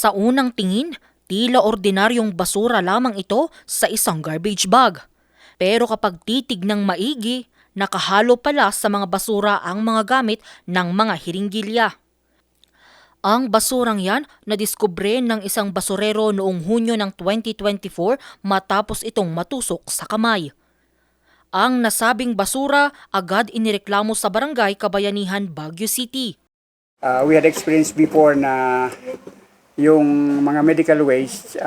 Sa unang tingin, tila ordinaryong basura lamang ito sa isang garbage bag. Pero kapag titignang maigi, nakahalo pala sa mga basura ang mga gamit ng mga hiringgilya. Ang basurang yan nadiskubre ng isang basurero noong Hunyo ng 2024 matapos itong matusok sa kamay. Ang nasabing basura agad inireklamo sa Barangay Kabayanihan, Baguio City. We had experienced before na yung mga medical waste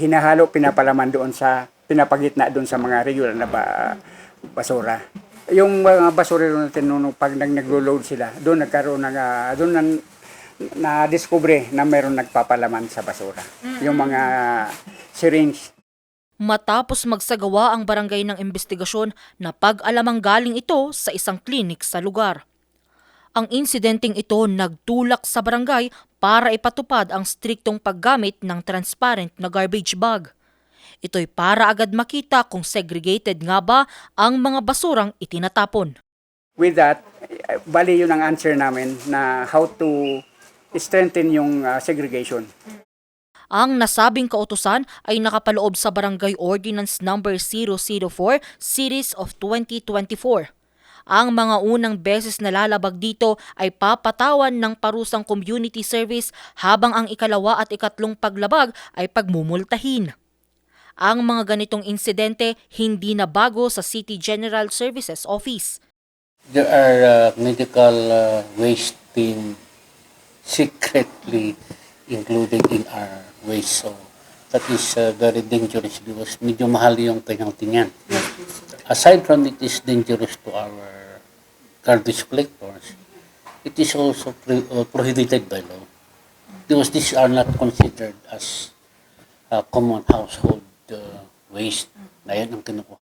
hinahalo, pinapalaman doon sa pinapagitna doon sa mga regular na basura. Yung mga basurero natin nung pag naglo-load sila, doon nagkaroon ng doon na-discover na mayroon nagpapalaman sa basura. Yung mga syringe. Matapos magsagawa ang barangay ng investigasyon na pag-alamang galing ito sa isang klinik sa lugar. Ang insidenteng ito nagtulak sa barangay para ipatupad ang striktong paggamit ng transparent na garbage bag. Ito'y para agad makita kung segregated nga ba ang mga basurang itinatapon. With that, bali yun ang answer namin na how to strengthen yung segregation. Ang nasabing kautusan ay nakapaloob sa Barangay Ordinance No. 004 Series of 2024. Ang mga unang beses na lalabag dito ay papatawan ng parusang community service habang ang ikalawa at ikatlong paglabag ay pagmumultahin. Ang mga ganitong insidente hindi na bago sa City General Services Office. There are medical waste team secretly included in our waste. So that is very dangerous because medyo mahal yung penalty niyan. Aside from it is dangerous to our garbage collectors, it is also prohibited by law because these are not considered as common household waste. Na yan ang kinukuha.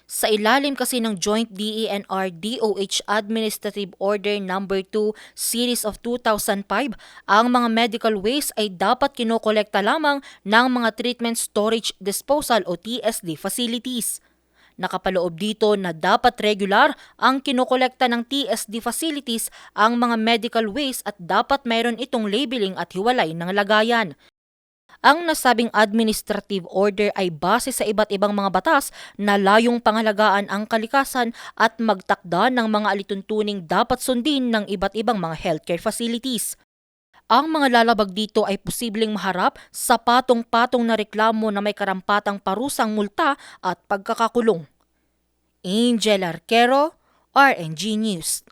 Sa ilalim kasi ng Joint DENR-DOH Administrative Order No. 2 Series of 2005, ang mga medical waste ay dapat kinokolekta lamang ng mga Treatment Storage Disposal o TSD facilities. Nakapaloob dito na dapat regular ang kinokolekta ng TSD facilities ang mga medical waste at dapat mayroon itong labeling at hiwalay ng lagayan. Ang nasabing administrative order ay base sa iba't ibang mga batas na layong pangalagaan ang kalikasan at magtakda ng mga alituntuning dapat sundin ng iba't ibang mga healthcare facilities. Ang mga lalabag dito ay posibleng maharap sa patong-patong na reklamo na may karampatang parusang multa at pagkakakulong. Angel Arquero, RNG News.